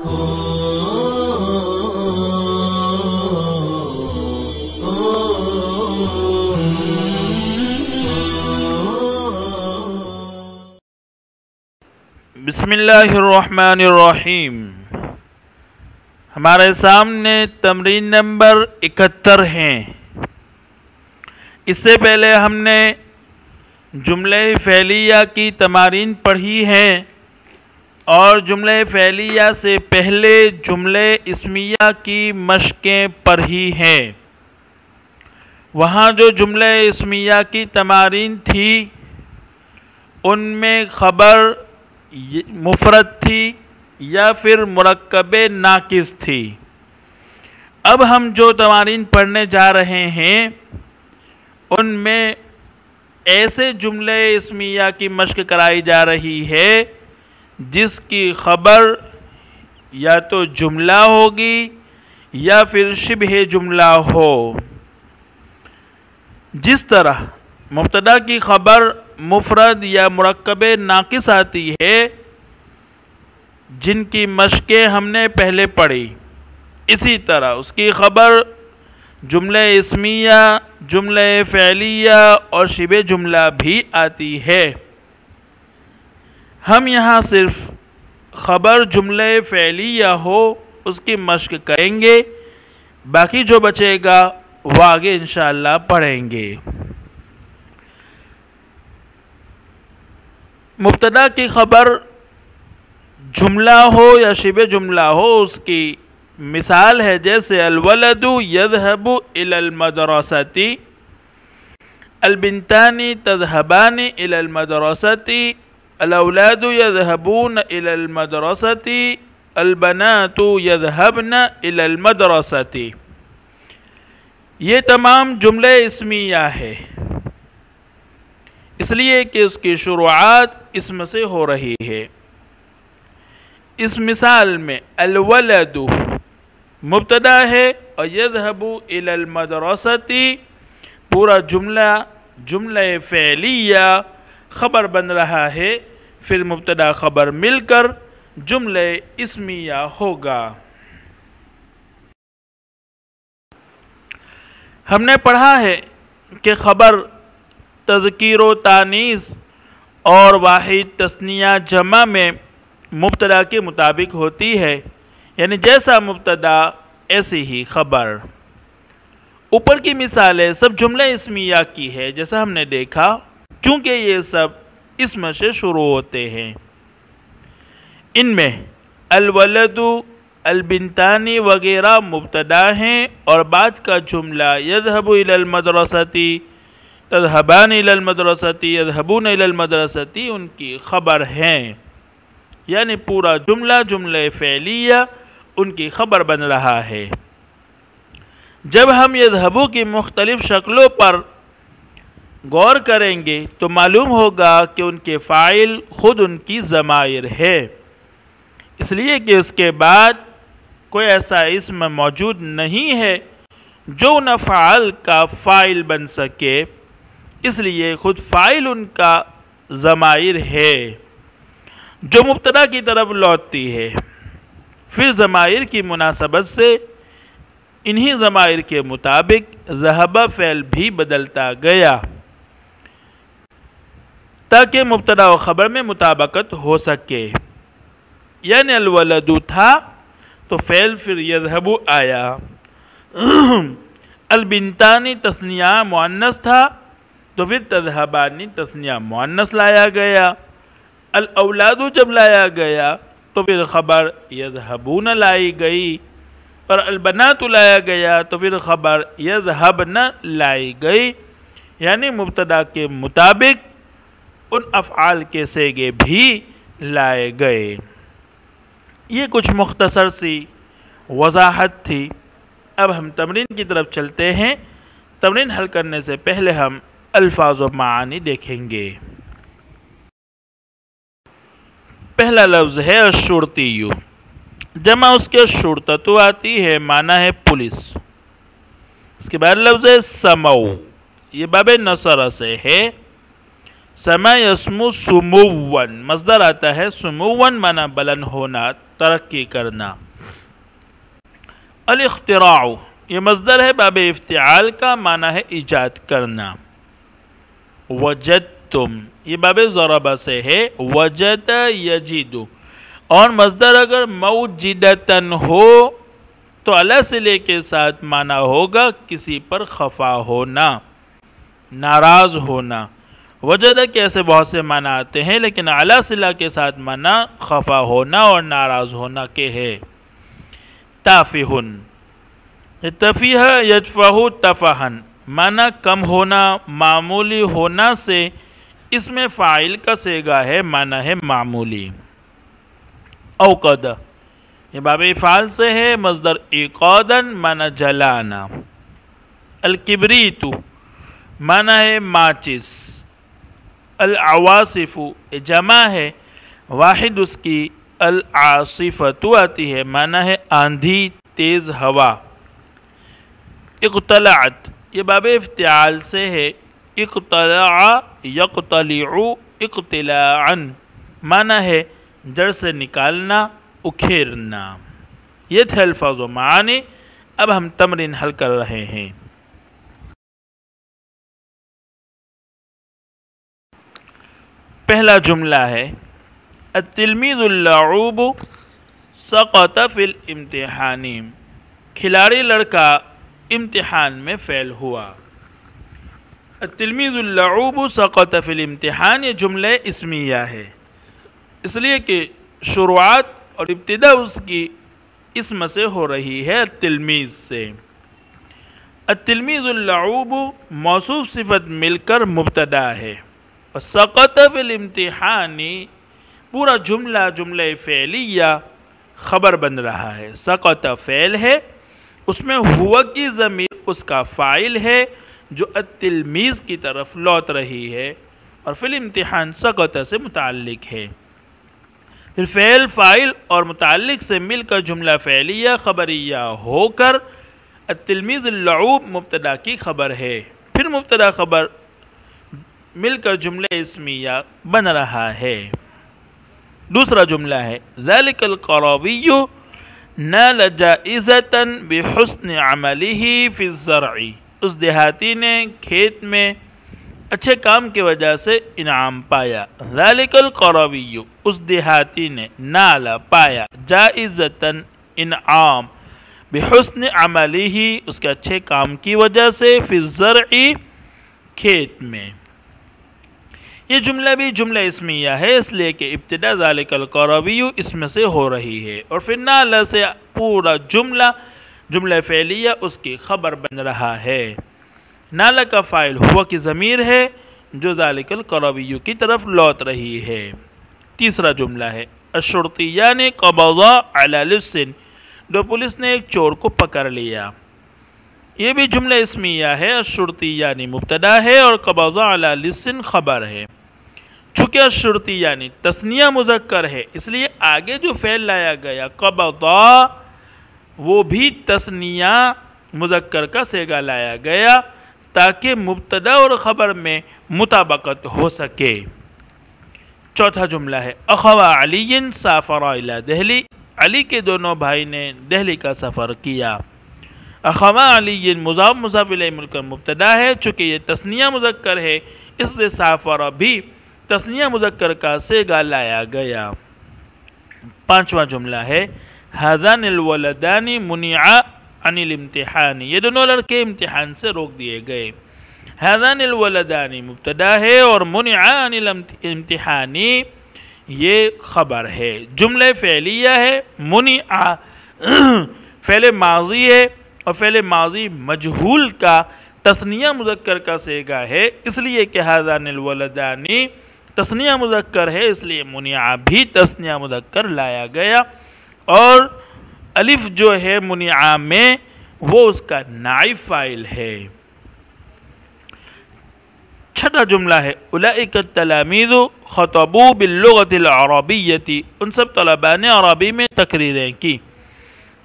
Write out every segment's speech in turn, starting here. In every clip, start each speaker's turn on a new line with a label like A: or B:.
A: بسم اللہ الرحمن الرحیم۔ ہمارے سامنے تمرین نمبر 71 ہیں۔ اس سے پہلے ہم نے جملہ فعلیہ کی تمارین پڑھی ہیں اور جملہ فعلیہ سے پہلے جملہ اسمیہ کی مشقیں پڑھی ہیں۔ وہاں جو جملہ اسمیہ کی تمارین تھی ان میں خبر مفرد تھی یا پھر مرکب ناقص تھی۔ اب ہم جو تمارین پڑھنے جا رہے ہیں ان میں ایسے جملے اسمیہ کی مشق کرائی جا رہی ہے جس کی خبر یا تو جملہ ہوگی یا پھر شبہ جملہ ہو۔ جس طرح مبتدا کی خبر مفرد یا مرکب ناقص آتی ہے جن کی مشقیں ہم نے پہلے پڑھی، اسی طرح اس کی خبر جملہ اسمیہ، جملہ فعلیہ اور شبہ جملہ بھی آتی ہے۔ ہم یہاں صرف خبر جملہ فعلیہ ہو اس کی مشق کریں گے، باقی جو بچے گا وہ آگے انشاءاللہ پڑھیں گے۔ مبتدا کی خبر جملہ ہو یا شبہ جملہ ہو اس کی مثال ہے جیسے الولد یذهب الى المدرسة، البنتان تذهبان الى المدرسة، الاولاد يذهبون الى المدرسة، البنات يذهبن الى المدرسة۔ یہ تمام جملے اسمیہ ہے اس لیے کہ اس کی شروعات اسم سے ہو رہی ہے۔ اس مثال میں الولد مبتدا ہے اور یذهب الى المدرسة پورا جملہ فعلیہ خبر بن رہا ہے، پھر مبتدا خبر مل کر جملہ اسمیہ ہوگا۔ ہم نے پڑھا ہے کہ خبر تذکیر و تانیث اور واحد تثنیہ جمع میں مبتدا کے مطابق ہوتی ہے، یعنی جیسا مبتدا ایسی ہی خبر۔ اوپر کی مثالیں سب جملہ اسمیہ کی ہے جیسا ہم نے دیکھا، چونکہ یہ سب اسم سے شروع ہوتے ہیں۔ ان میں الولد، البنتانی وغیرہ مبتدا ہیں اور بعد کا جملہ یذهب الى المدرسة، تذهبان الى المدرسة، يذهبون الى المدرسة ان کی خبر ہیں، یعنی پورا جملہ فعلیہ ان کی خبر بن رہا ہے۔ جب ہم یذهبو کی مختلف شکلوں پر غور کریں گے تو معلوم ہوگا کہ ان کے فاعل خود ان کی ضمائر ہے، اس لیے کہ اس کے بعد کوئی ایسا اسم موجود نہیں ہے جو ان افعال کا فاعل بن سکے، اس لیے خود فاعل ان کا ضمائر ہے جو مبتدا کی طرف لوٹتی ہے۔ پھر ضمائر کی مناسبت سے انہی ضمائر کے مطابق ذہب فعل بھی بدلتا گیا تاکہ مبتدا و خبر میں مطابقت ہو سکے، یعنی الولد تھا تو فعل پھر یذهب آیا، البنتانی تثنیہ مؤنث تھا تو پھر تذهبانی تثنیہ مؤنث لایا گیا، الاولاد جب لایا گیا تو پھر خبر یذهبون لائی گئی، اور البنات لایا گیا تو پھر خبر یذهبن لائی گئی، یعنی مبتدا کے مطابق ان افعال کے صیغے بھی لائے گئے۔ یہ کچھ مختصر سی وضاحت تھی۔ اب ہم تمرین کی طرف چلتے ہیں۔ تمرین حل کرنے سے پہلے ہم الفاظ و معانی دیکھیں گے۔ پہلا لفظ ہے الشرطی، جمع اس کے شرطتو آتی ہے، معنی ہے پولیس۔ اس کے بعد لفظ ہے سمو، یہ باب نصر سے ہے۔ سما یسمو سمون، مصدر آتا ہے سمون معنی بلند ہونا، ترقی کرنا۔ الاختراع یہ مصدر ہے باب افتعال کا، معنی ہے ایجاد کرنا۔ وجدتم یہ باب ضربہ سے ہے، وجد یجد، اور مصدر اگر موجدتن ہو تو علی صلہ کے ساتھ معنی ہوگا کسی پر خفا ہونا، ناراض ہونا۔ وجد کے ایسے بہت سے معنی آتے ہیں، لیکن علی صلہ کے ساتھ معنی خفا ہونا اور ناراض ہونا کے ہے۔ تافہن تفیہ یتفہ تفہن، معنی کم ہونا، معمولی ہونا سے اس میں فاعل کا صیغہ ہے، معنی ہے معمولی۔ اوقد یہ باب افعال سے ہے، مصدر ایقادن معنی جلانا۔ الکبریت معنی ہے ماچس۔ العواصف جمع ہے، واحد اس کی العاصفۃ آتی ہے، معنی ہے آندھی، تیز ہوا۔ اقتلعت یہ باب افتعال سے ہے، اقتلع یقتلع اقتلاعا، معنی ہے جڑ سے نکالنا، اکھیرنا۔ یہ تھے الفاظ و معانی۔ اب ہم تمرین حل کر رہے ہیں۔ پہلا جملہ ہے التلمیذ اللعوب سقط فی الامتحان، کھلاڑی لڑکا امتحان میں فیل ہوا۔ التلمیذ اللعوب سقط فی الامتحان یہ جملہ اسمیہ ہے، اس لیے کہ شروعات اور ابتدا اس کی اسم سے ہو رہی ہے، التلمیذ سے۔ التلمیذ اللعوب موصوف صفت مل کر مبتدا ہے، اور سقط فی الامتحان پورا جملہ فعلیہ خبر بن رہا ہے۔ سقط فعل ہے، اس میں ہوا کی ضمیر اس کا فاعل ہے جو التلمیذ کی طرف لوٹ رہی ہے، اور فی الامتحان سقط سے متعلق ہے۔ پھر فعل، فاعل اور متعلق سے مل کر جملہ فعلیہ خبریہ ہو کر التلمیذ اللعوب مبتدا کی خبر ہے، پھر مبتدا خبر مل کر جملہ اسمیہ بن رہا ہے۔ دوسرا جملہ ہے ذالک القرابی نال جائزۃ بحسن عملہ فی الزرع، اس دیہاتی نے کھیت میں اچھے کام کی وجہ سے انعام پایا۔ ذالک القرابی اس دیہاتی نے، نال پایا، جائزۃ انعام، بحسن عملہ اس کے اچھے کام کی وجہ سے، فی الزرع کھیت میں۔ یہ جملہ بھی جملہ اسمیہ ہے، اس لیے کہ ابتدا ذالک القرابی اس میں سے ہو رہی ہے، اور پھر نال سے پورا جملہ فعلیہ اس کی خبر بن رہا ہے۔ نال کا فاعل ہوا کی ضمیر ہے جو ذالک القرابی کی طرف لوٹ رہی ہے۔ تیسرا جملہ ہے الشرطیان قبضا علی لص، دو پولیس نے ایک چور کو پکڑ لیا۔ یہ بھی جملہ اسمیہ ہے، الشرطیان مبتدا ہے اور قبضا علی لص خبر ہے۔ چونکہ الشرطیان تثنیہ مذکر ہے، اس لیے آگے جو فعل لایا گیا قبضا وہ بھی تثنیہ مذکر کا صیغہ لایا گیا تاکہ مبتدا اور خبر میں مطابقت ہو سکے۔ چوتھا جملہ ہے اخوا علی سافرا الی دہلی، علی کے دونوں بھائی نے دہلی کا سفر کیا۔ اخوا علی مضاف مضاف الیہ مل مبتدا ہے، چونکہ یہ تثنیہ مذکر ہے اس لیے سافرا بھی تثنیہ مذکر کا صیغہ لایا گیا۔ پانچواں جملہ ہے ھذان الولدان منعا عن الامتحان، یہ دونوں لڑکے امتحان سے روک دیے گئے۔ ھذان الولدان مبتدا ہے اور منعا عن الامتحان یہ خبر ہے۔ جملہ فعلیہ ہے، منعا فعل ماضی ہے اور فعل ماضی مجہول کا تثنیہ مذکر کا صیغہ ہے، اس لیے کہ ھذان الولدان تثنیہ مذکر ہے، اس لیے منعا بھی تثنیہ مذکر لایا گیا، اور الف جو ہے منعا میں وہ اس کا نائب فاعل ہے۔ چھٹا جملہ ہے اولئک التلاميذ خطبوا باللغة العربية، ان سب طلباء نے عربی میں تقریریں کی۔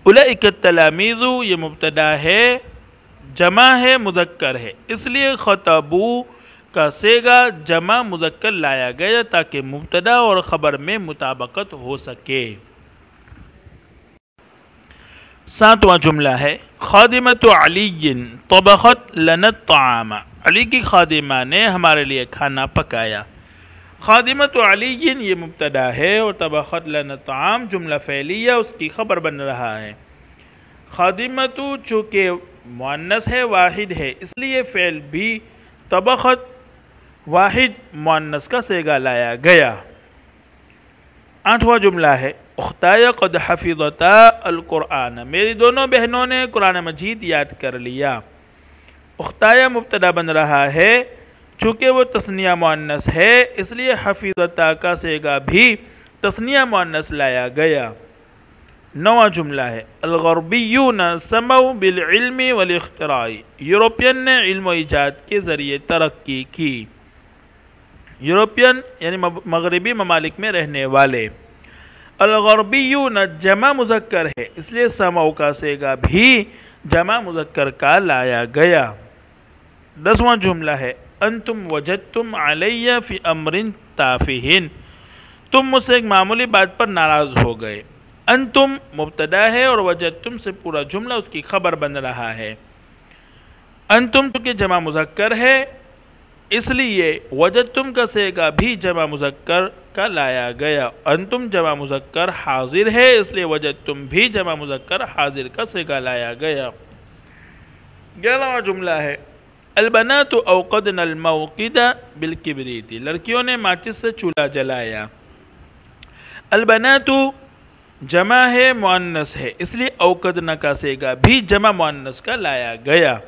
A: اولئک التلاميذ یہ مبتدا ہے، جمع ہے، مذکر ہے، اس لیے خطبوا کا صیغہ جمع مذکر لایا گیا تاکہ مبتدا اور خبر میں مطابقت ہو سکے۔ 7واں جملہ ہے خادمۃ علی طبخت لنا الطعام، علی کی خادمہ نے ہمارے لیے کھانا پکایا۔ خادمۃ علی یہ مبتدا ہے اور طبخت لنا الطعام جملہ فعلیہ اس کی خبر بن رہا ہے۔ خادمۃ چونکہ مؤنث ہے، واحد ہے، اس لیے فعل بھی طبخت واحد مؤنث کا صیغہ لایا گیا۔ 8واں جملہ ہے اختایا قد حفظتا القرآن، میری دونوں بہنوں نے قرآن مجید یاد کر لیا۔ اختایا مبتدا بن رہا ہے، چونکہ وہ تثنیہ مؤنث ہے اس لیے حفظتا کا صیغہ بھی تثنیہ مؤنث لایا گیا۔ 9واں جملہ ہے الغربیون سموا بالعلم والاختراع، یورپین نے علم و ایجاد کے ذریعے ترقی کی۔ یورپین یعنی مغربی ممالک میں رہنے والے۔ الغربیون جمع مذکر ہے اس لیے سمعوا کا صیغہ بھی جمع مذکر کا لایا گیا۔ 10واں جملہ ہے انتم وجدتم علی فی امر تافہ، تم مجھ سے ایک معمولی بات پر ناراض ہو گئے۔ انتم مبتدا ہے اور وجدتم سے پورا جملہ اس کی خبر بن رہا ہے۔ انتم چونکہ جمع مذکر ہے اس لیے وجدتم کا صیغہ بھی جمع مذکر کا لایا گیا۔ انتم جمع مذکر حاضر ہے اس لیے وجدتم بھی جمع مذکر حاضر کا صیغہ لایا گیا۔ 11واں جملہ ہے البنات اوقدن الموقد بالکبریت، لڑکیوں نے ماچس سے چولہا جلایا۔ البنات جمع ہے مؤنث ہے اس لیے اوقدن کا صیغہ بھی جمع مؤنث کا لایا گیا۔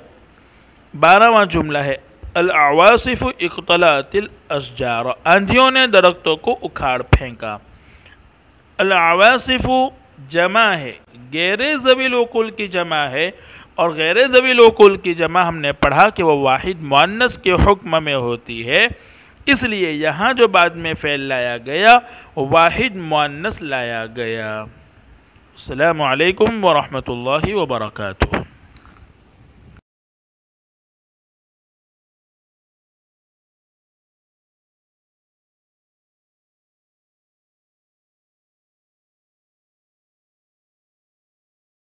A: 12واں جملہ ہے العواصف اقتلعت الاشجار، آندھیوں نے درختوں کو اکھاڑ پھینکا۔ العواصف جمع ہے، غیر ذوی العقول کی جمع ہے، اور غیر ذوی العقول کی جمع ہم نے پڑھا کہ وہ واحد مؤنث کے حکم میں ہوتی ہے، اس لیے یہاں جو بعد میں فعل لایا گیا وہ واحد مؤنث لایا گیا۔ السلام علیکم ورحمۃ اللہ وبرکاتہ۔